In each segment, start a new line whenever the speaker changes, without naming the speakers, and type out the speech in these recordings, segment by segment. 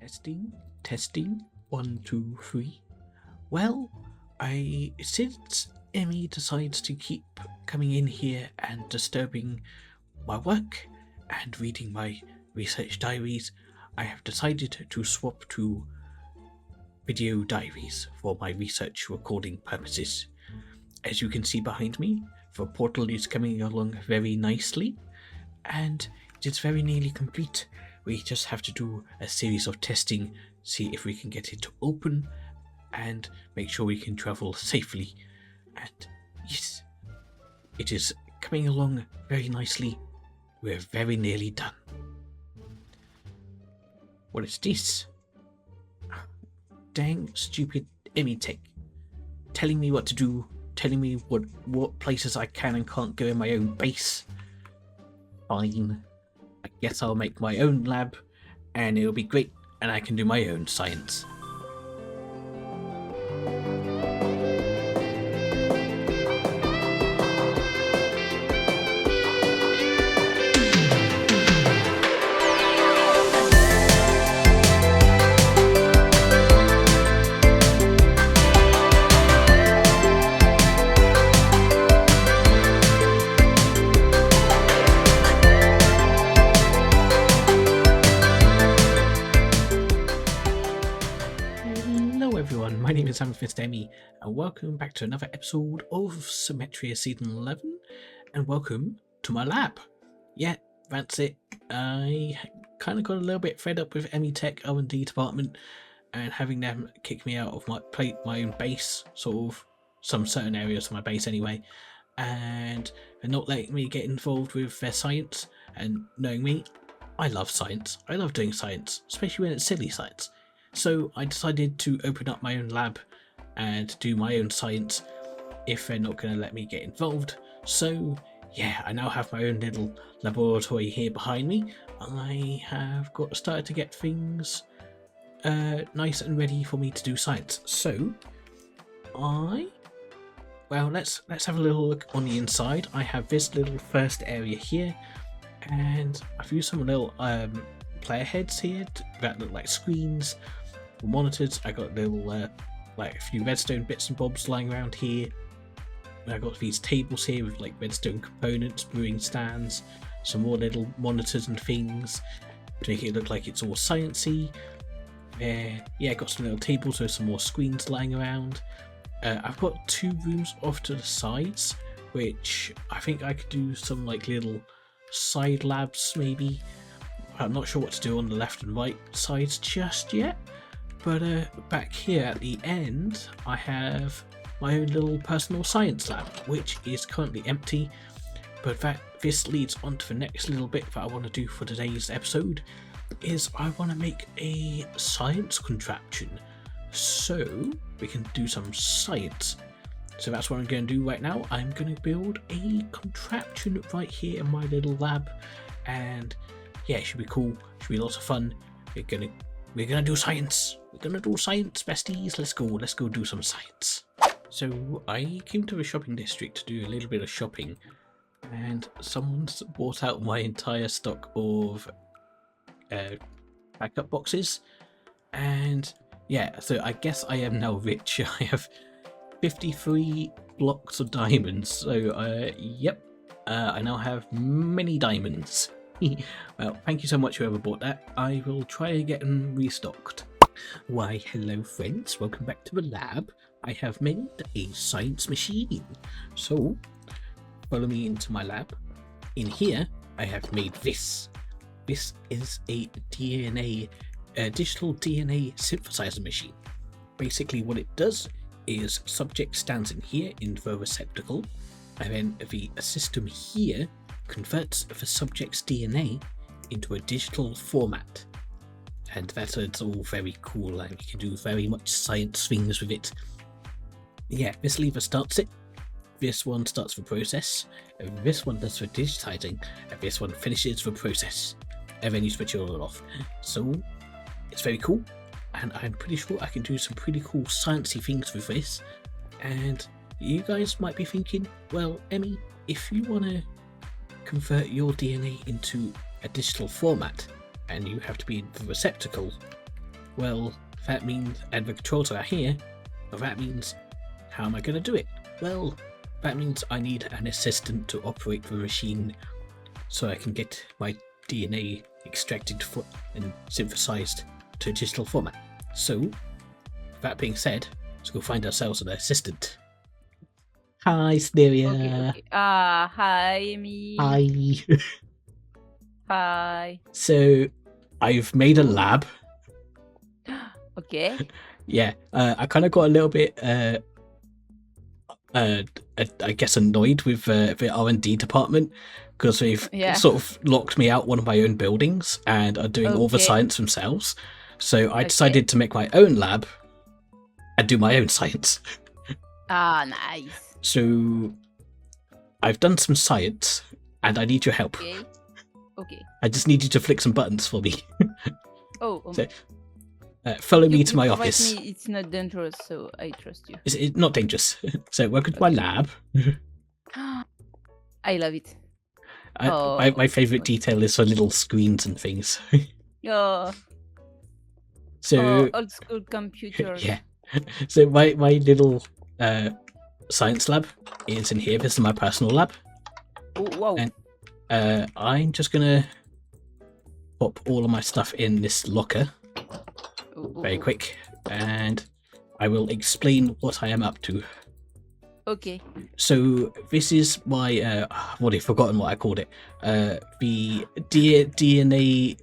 Testing, 1, 2, 3. Well, since Emmy decides to keep coming in here and disturbing my work and reading my research diaries, I have decided to swap to video diaries for my research recording purposes. As you can see behind me, the portal is coming along very nicely, and it's very nearly complete. We just have to do a series of testing, see if we can get it to open, and make sure we can travel safely. And yes, it is coming along very nicely. We're very nearly done. What is this? Dang stupid Emmy Tech. Telling me what to do, telling me what places I can and can't go in my own base. Fine. I guess I'll make my own lab, and it'll be great, and I can do my own science. My name is Amethyst Emmy, and welcome back to another episode of Symmetria Season 11, and welcome to my lab. Yeah, that's it. I kind of got a little bit fed up with Emmy Tech R&D department and having them kick me out of my own base, sort of some certain areas of my base anyway, and they're not letting me get involved with their science. And knowing me, I love science. I love doing science, especially when it's silly science. So I decided to open up my own lab and do my own science if they're not going to let me get involved. So yeah, I now have my own little laboratory here behind me. I have started to get things nice and ready for me to do science. So let's have a little look on the inside. I have this little first area here, and I've used some little player heads here that look like screens. Monitors. I got little like a few redstone bits and bobs lying around here. I got these tables here with like redstone components, brewing stands, some more little monitors and things to make it look like it's all sciencey. I got some little tables with some more screens lying around. I've got 2 rooms off to the sides, which I think I could do some like little side labs maybe. I'm not sure what to do on the left and right sides just yet. But back here at the end, I have my own little personal science lab, which is currently empty. But this leads on to the next little bit that I want to do for today's episode, is I want to make a science contraption, so we can do some science. So that's what I'm going to do right now. I'm going to build a contraption right here in my little lab, and yeah, it should be cool. It should be lots of fun. We're gonna do science. We're gonna do science, besties. Let's go do some science. So I came to the shopping district to do a little bit of shopping, and someone's bought out my entire stock of backup boxes. And yeah, so I guess I am now rich. I have 53 blocks of diamonds. So yep, I now have many diamonds. Well, thank you so much whoever bought that. I will try and get them restocked. Why, hello friends, welcome back to the lab. I have made a science machine. So, follow me into my lab. In here, I have made this. This is a digital DNA synthesizer machine. Basically what it does is subject stands in here in the receptacle, and then the system here converts the subject's DNA into a digital format, and that's all very cool, and you can do very much science things with it. Yeah, this lever starts it, this one starts the process, and this one does the digitizing, and this one finishes the process, and then you switch it all off. So it's very cool, and I'm pretty sure I can do some pretty cool sciencey things with this. And you guys might be thinking, well, Emmy, if you want to convert your DNA into a digital format and you have to be in the receptacle, Well, that means, and the controls are here, but that means, how am I going to do it? Well, that means I need an assistant to operate the machine so I can get my DNA extracted and synthesized to a digital format. So, that being said, let's go find ourselves an assistant. Hi, Symmetria.
Okay. Hi, Amy.
Hi.
Hi.
So, I've made a lab.
Okay.
Yeah, I kind of got a little bit, I guess, annoyed with the R&D department because they've sort of locked me out one of my own buildings and are doing all the science themselves. So I decided to make my own lab and do my own science.
Ah, nice.
So I've done some science and I need your help.
Okay.
I just need you to flick some buttons for me.
So,
follow me to my office.
It's not dangerous, so I trust you.
It's not dangerous. So welcome to my lab.
I love it.
My favourite detail is the little screens and things. So
old school computers.
Yeah. So my little science lab is in here. This is my personal lab.
Oh, wow.
And I'm just gonna pop all of my stuff in this locker. Very quick, and I will explain what I am up to.
Okay.
So this is my what I've forgotten what I called it. The DNA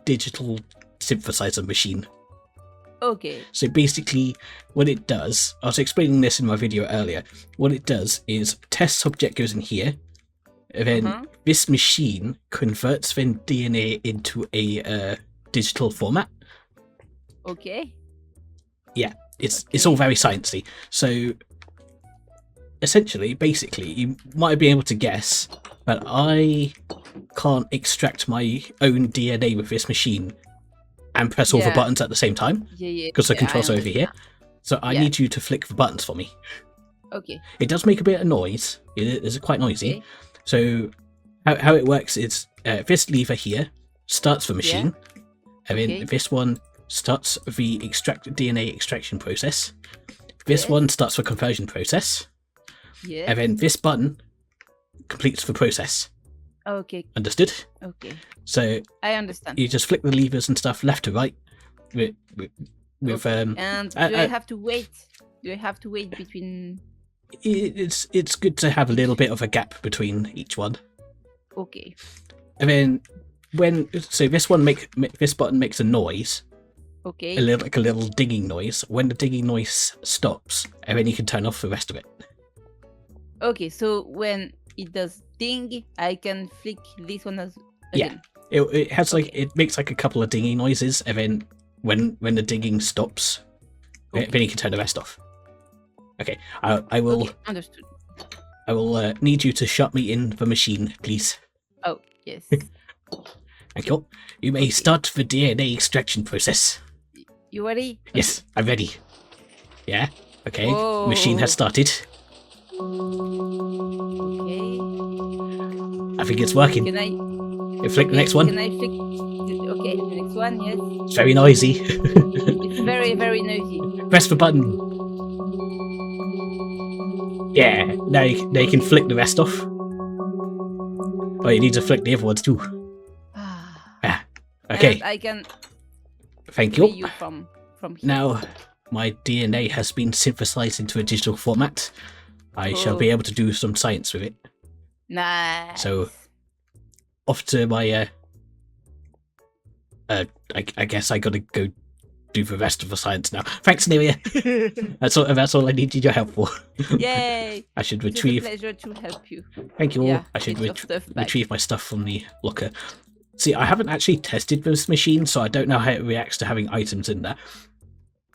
digital synthesizer machine.
Okay.
So basically, what it does, I was explaining this in my video earlier. What it does is test subject goes in here, and then this machine converts the DNA into a digital format.
Okay.
Yeah, it's all very sciencey. So essentially, basically, you might be able to guess, but I can't extract my own DNA with this machine and press all the buttons at the same time. Because the controls are over here. So I need you to flick the buttons for me.
Okay.
It does make a bit of noise. It is quite noisy. Okay. So how it works is this lever here starts the machine, and then this one starts the DNA extraction process. This one starts the conversion process. And then this button completes the process.
Okay.
Understood?
Okay.
So
I understand.
You just flick the levers and stuff left to right. And
do I have to wait? Do I have to wait between?
It's good to have a little bit of a gap between each one.
Okay.
And then this button makes a noise.
Okay.
A little dinging noise. When the dinging noise stops, and then you can turn off the rest of it.
Okay, so when it does ding, I can flick this one as again.
Yeah. It has it makes like a couple of dinging noises, and then when the dinging stops, then you can turn the rest off. Okay, I will.
Okay, understood.
I will need you to shut me in the machine, please.
Oh, yes.
Thank you. You may start the DNA extraction process.
You ready?
Yes, I'm ready. Yeah. Okay.
Whoa.
Machine has started.
Okay.
I think it's working.
Can I?
Flick the next one.
Can I flick? Okay, the next one. Yes.
It's very noisy.
It's very, very noisy.
Press the button. Yeah. Now you can flick the rest off. Oh, you need to flick the other ones too. Okay.
And I can.
Thank you.
From here.
Now, my DNA has been synthesized into a digital format. I shall be able to do some science with it.
Nice.
So, off to my. I guess I gotta go do the rest of the science now. Thanks, Symmetria. That's all I needed your help for.
Yay!
I should retrieve.
It's a pleasure to help you.
Thank you all.
Yeah,
I should retrieve my stuff from the locker. See, I haven't actually tested this machine, so I don't know how it reacts to having items in there.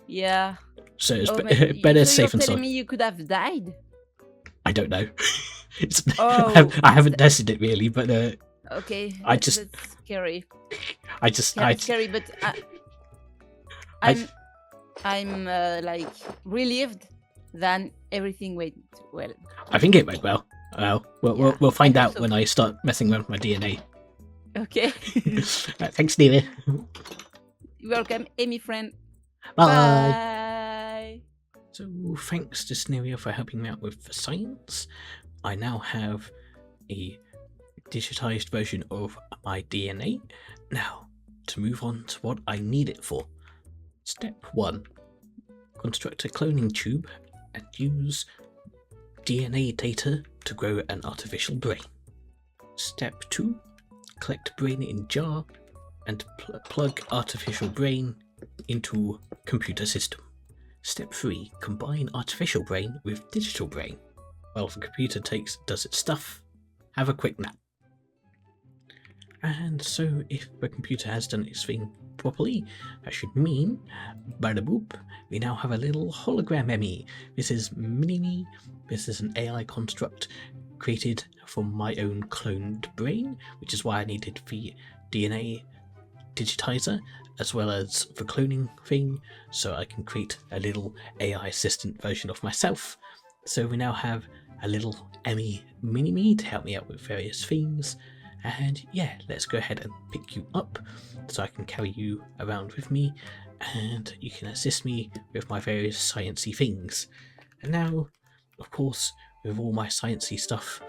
Yeah.
So it's better safe and sorry.
You're telling me you could have died?
I don't know. I haven't tested it really, but
okay.
That's
scary.
Scary,
but I'm like relieved that everything went well.
I think it went well. We'll find out when I start messing around with my DNA.
Okay.
Thanks, Nina.
You're welcome, Amy friend.
Bye.
Bye.
So thanks to Scenario for helping me out with the science. I now have a digitized version of my DNA. Now, to move on to what I need it for. Step 1. Construct a cloning tube and use DNA data to grow an artificial brain. Step 2. Collect brain in jar and plug artificial brain into computer system. Step 3. Combine artificial brain with digital brain. While the computer does its stuff, have a quick nap. And so if the computer has done its thing properly, that should mean, bada boop, we now have a little hologram Emmy. This is Mini-Me. This is an AI construct created from my own cloned brain, which is why I needed the DNA digitizer as well as the cloning thing, so I can create a little AI assistant version of myself. So we now have a little Emmy Mini-Me to help me out with various things. And yeah, let's go ahead and pick you up so I can carry you around with me and you can assist me with my various sciencey things. And now, of course, with all my sciencey stuff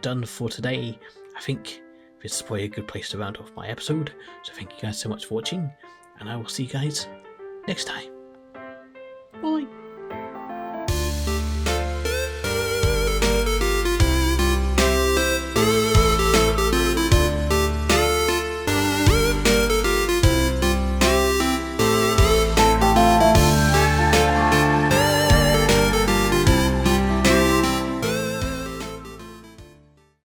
done for today, I think this is probably a good place to round off my episode. So thank you guys so much for watching, and I will see you guys next time. Bye!